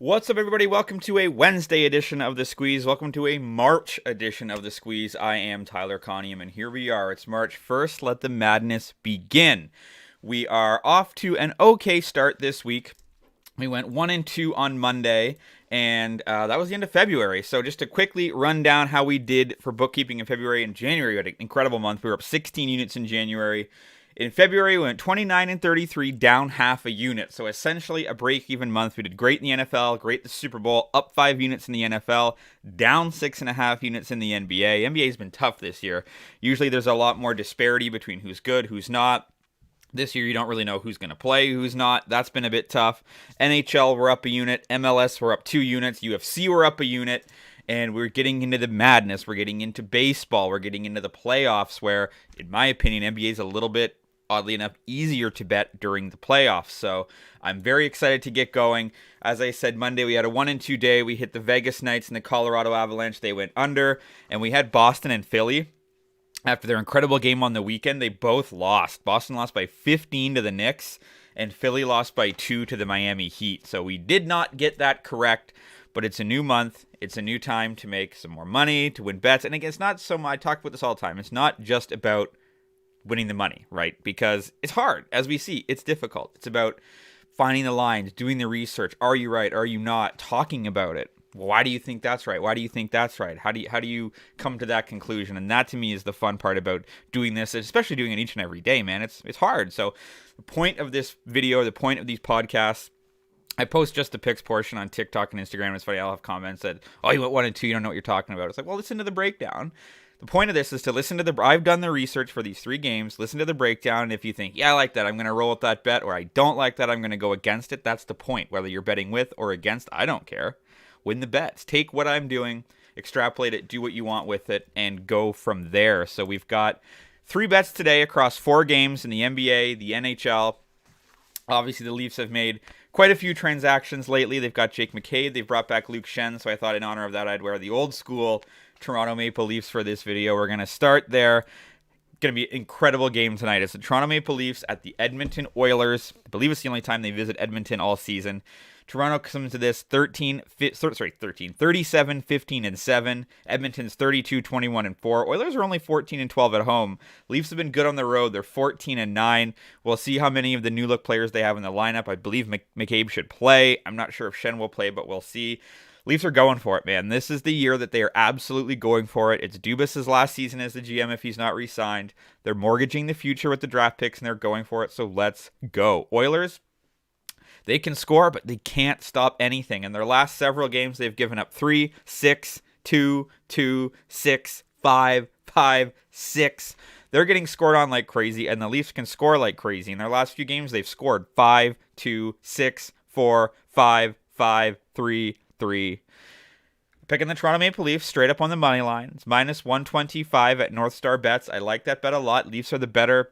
What's up, everybody? Welcome to a Wednesday edition of The Squeeze. Welcome to a March edition of The Squeeze. I am Tyler Conium, and here we are. It's March 1st. Let the madness begin. We are off to an okay start this week. We went 1-2 on Monday, and that was the end of February. So just to quickly run down how we did for bookkeeping in February and January. We had an incredible month. We were up 16 units in January. In February, we went 29-33, down half a unit. So essentially a break-even month. We did great in the NFL, great in the Super Bowl, up 5 units in the NFL, down 6.5 units in the NBA. NBA's been tough this year. Usually there's a lot more disparity between who's good, who's not. This year, you don't really know who's going to play, who's not. That's been a bit tough. NHL, we're up a unit. MLS, we're up 2 units. UFC, we're up a unit. And we're getting into the madness. We're getting into baseball. We're getting into the playoffs where, in my opinion, NBA is a little bit, oddly enough, easier to bet during the playoffs. So I'm very excited to get going. As I said, Monday we had a 1-2 day. We hit the Vegas Knights and the Colorado Avalanche. They went under. And we had Boston and Philly. After their incredible game on the weekend, they both lost. Boston lost by 15 to the Knicks, and Philly lost by 2 to the Miami Heat. So we did not get that correct, but it's a new month. It's a new time to make some more money, to win bets. And again, it's not so much, I talk about this all the time, it's not just about winning the money, right? Because it's hard. As we see, it's difficult. It's about finding the lines, doing the research. Are you right? Are you not? Talking about it. Why do you think that's right? Why do you think that's right? How do you come to that conclusion? And that to me is the fun part about doing this, especially doing it each and every day, man. It's hard. So the point of this video, the point of these podcasts, I post just the picks portion on TikTok and Instagram. It's funny, I'll have comments that, oh, you went 1-2, you don't know what you're talking about. It's like, well, listen to the breakdown. The point of this is to listen to I've done the research for these 3 games, listen to the breakdown, and if you think, yeah, I like that, I'm going to roll with that bet, or I don't like that, I'm going to go against it, that's the point. Whether you're betting with or against, I don't care. Win the bets. Take what I'm doing, extrapolate it, do what you want with it, and go from there. So we've got 3 bets today across 4 games in the NBA, the NHL. Obviously, the Leafs have made quite a few transactions lately. They've got Jake McCabe. They've brought back Luke Shen, so I thought in honor of that, I'd wear the old school Toronto Maple Leafs for this video. We're going to start there. Going to be an incredible game tonight. It's the Toronto Maple Leafs at the Edmonton Oilers. I believe it's the only time they visit Edmonton all season. Toronto comes to this 37, 15, and 7. Edmonton's 32, 21, and 4. Oilers are only 14 and 12 at home. Leafs have been good on the road. They're 14 and 9. We'll see how many of the new look players they have in the lineup. I believe McCabe should play. I'm not sure if Shen will play, but we'll see. Leafs are going for it, man. This is the year that they are absolutely going for it. It's Dubas's last season as the GM if he's not re-signed. They're mortgaging the future with the draft picks, and they're going for it, so let's go. Oilers, they can score, but they can't stop anything. In their last several games, they've given up 3, 6, 2, 2, 6, 5, 5, 6. They're getting scored on like crazy, and the Leafs can score like crazy. In their last few games, they've scored 5, 2, 6, 4, 5, 5, 3, 3. Picking the Toronto Maple Leafs straight up on the money line. It's minus 125 at North Star Bets. I like that bet a lot. Leafs are the better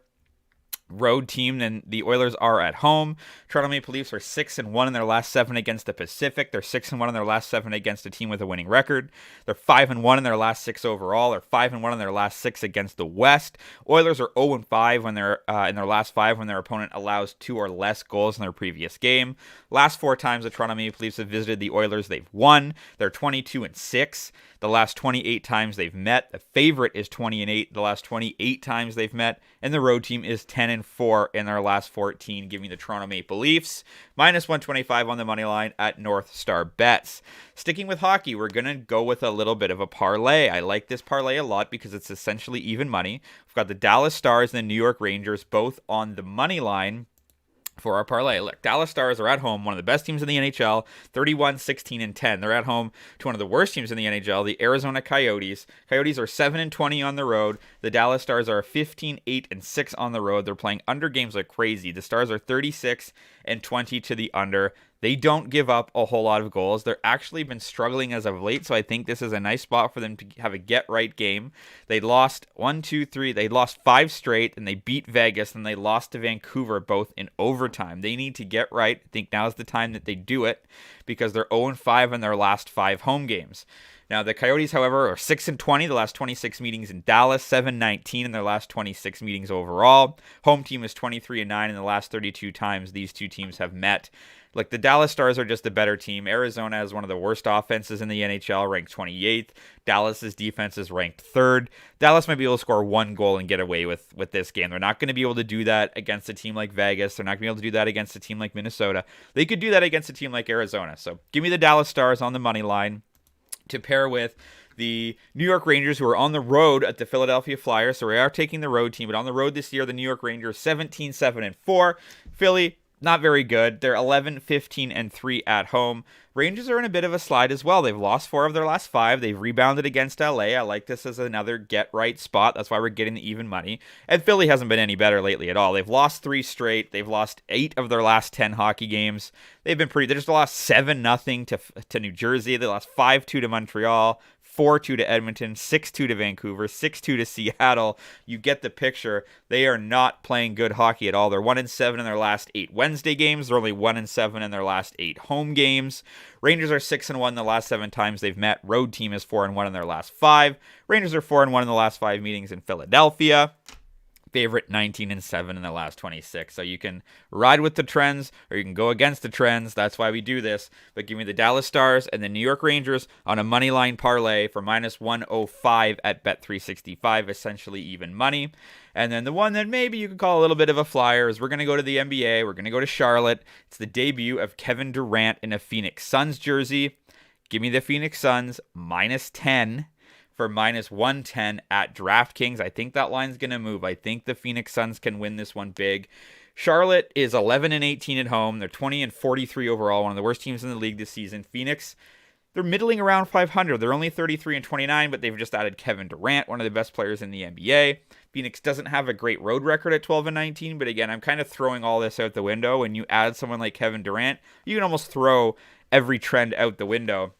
road team than the Oilers are at home. Toronto Maple Leafs are 6-1 in their last 7 against the Pacific. They're 6-1 in their last 7 against a team with a winning record. They're 5-1 in their last 6 overall. They're 5-1 in their last 6 against the West. Oilers are 0-5 when they're in their last 5 when their opponent allows 2 or less goals in their previous game. Last 4 times the Toronto Maple Leafs have visited the Oilers, they've won. They're 22-6. The last 28 times they've met. The favorite is 20-8. The last 28 times they've met. And the road team is 10-4 in their last 14, giving the Toronto Maple Leafs minus 125 on the money line at North Star Bets. Sticking with hockey, we're going to go with a little bit of a parlay. I like this parlay a lot because it's essentially even money. We've got the Dallas Stars and the New York Rangers both on the money line for our parlay. Look, Dallas Stars are at home, one of the best teams in the NHL, 31, 16, and 10. They're at home to one of the worst teams in the NHL, the Arizona Coyotes. Coyotes are 7-20 on the road. The Dallas Stars are 15, 8, and 6 on the road. They're playing under games like crazy. The Stars are 36 and 20 to the under. They don't give up a whole lot of goals. They're actually been struggling as of late, so I think this is a nice spot for them to have a get-right game. They lost 1, 2, 3. They lost 5 straight, and they beat Vegas, and they lost to Vancouver, both in overtime. They need to get right. I think now's the time that they do it because they're 0-5 in their last 5 home games. Now, the Coyotes, however, are 6-20 the last 26 meetings in Dallas, 7-19 in their last 26 meetings overall. Home team is 23-9 in the last 32 times these two teams have met. Like, the Dallas Stars are just a better team. Arizona has one of the worst offenses in the NHL, ranked 28th. Dallas's defense is ranked 3rd. Dallas might be able to score one goal and get away with this game. They're not going to be able to do that against a team like Vegas. They're not going to be able to do that against a team like Minnesota. They could do that against a team like Arizona. So give me the Dallas Stars on the money line to pair with the New York Rangers, who are on the road at the Philadelphia Flyers. So we are taking the road team, but on the road this year, the New York Rangers 17-7-4. Philly, not very good. They're 11-15-3 at home. Rangers are in a bit of a slide as well. They've lost 4 of their last 5. They've rebounded against LA. I like this as another get-right spot. That's why we're getting the even money. And Philly hasn't been any better lately at all. They've lost 3 straight. They've lost 8 of their last 10 hockey games. They just lost 7-0 to New Jersey. They lost 5-2 to Montreal, 4-2 to Edmonton, 6-2 to Vancouver, 6-2 to Seattle. You get the picture. They are not playing good hockey at all. They're 1-7 in their last 8 Wednesday games. They're only 1-7 in their last 8 home games. Rangers are 6-1 the last 7 times they've met. Road team is 4-1 in their last 5. Rangers are 4-1 in the last 5 meetings in Philadelphia. Favorite 19-7 in the last 26. So you can ride with the trends or you can go against the trends. That's why we do this. But give me the Dallas Stars and the New York Rangers on a money line parlay for -105 at Bet365, essentially even money. And then the one that maybe you could call a little bit of a flyer is we're going to go to the NBA. We're going to go to Charlotte. It's the debut of Kevin Durant in a Phoenix Suns jersey. Give me the Phoenix Suns -10 for -110 at DraftKings. I think that line's going to move. I think the Phoenix Suns can win this one big. Charlotte is 11-18 at home. They're 20-43 overall, one of the worst teams in the league this season. Phoenix, they're middling around 500. They're only 33-29, but they've just added Kevin Durant, one of the best players in the NBA. Phoenix doesn't have a great road record at 12-19, but again, I'm kind of throwing all this out the window. When you add someone like Kevin Durant, you can almost throw every trend out the window,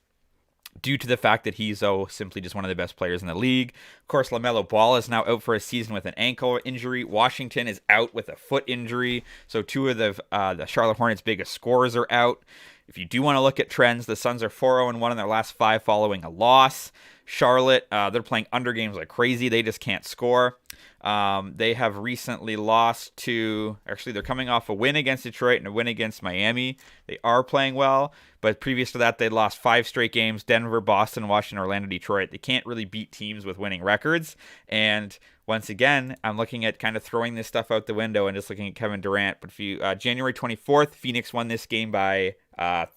due to the fact that he's simply just one of the best players in the league. Of course, LaMelo Ball is now out for a season with an ankle injury. Washington is out with a foot injury. So 2 of the Charlotte Hornets' biggest scorers are out. If you do want to look at trends, the Suns are 4-0-1 in their last 5 following a loss. Charlotte, they're playing under games like crazy. They just can't score. They have recently lost to, actually they're coming off a win against Detroit and a win against Miami. They are playing well, but previous to that, they lost 5 straight games: Denver, Boston, Washington, Orlando, Detroit. They can't really beat teams with winning records. And once again, I'm looking at kind of throwing this stuff out the window and just looking at Kevin Durant. But if you, January 24th, Phoenix won this game by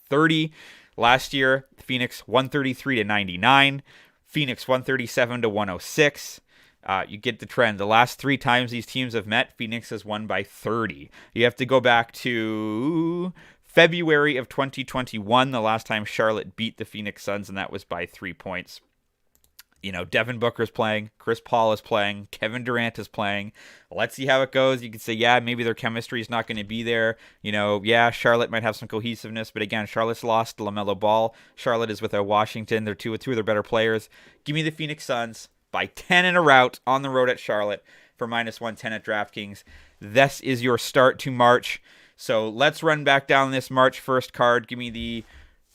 30. Last year, Phoenix 133-99. Phoenix 137-106. You get the trend. The last 3 times these teams have met, Phoenix has won by 30. You have to go back to February of 2021, the last time Charlotte beat the Phoenix Suns, and that was by 3 points. You know, Devin Booker's playing, Chris Paul is playing, Kevin Durant is playing. Let's see how it goes. You could say, yeah, maybe their chemistry is not going to be there. You know, yeah, Charlotte might have some cohesiveness, but again, Charlotte's lost LaMelo Ball. Charlotte is without Washington. They're 2 of their better players. Give me the Phoenix Suns by 10 in a rout on the road at Charlotte for -110 at DraftKings. This is your start to March. So let's run back down this March 1st card. Give me the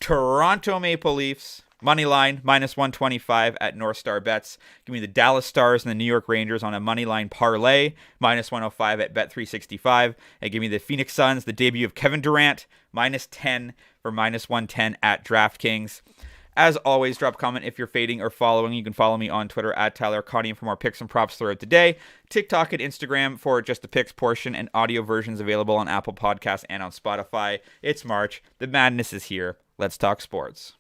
Toronto Maple Leafs money line -125 at North Star Bets. Give me the Dallas Stars and the New York Rangers on a money line parlay -105 at Bet365. And give me the Phoenix Suns, the debut of Kevin Durant, -10 for -110 at DraftKings. As always, drop a comment if you're fading or following. You can follow me on Twitter at Tyler Connie for more picks and props throughout the day. TikTok and Instagram for just the picks portion, and audio versions available on Apple Podcasts and on Spotify. It's March. The madness is here. Let's talk sports.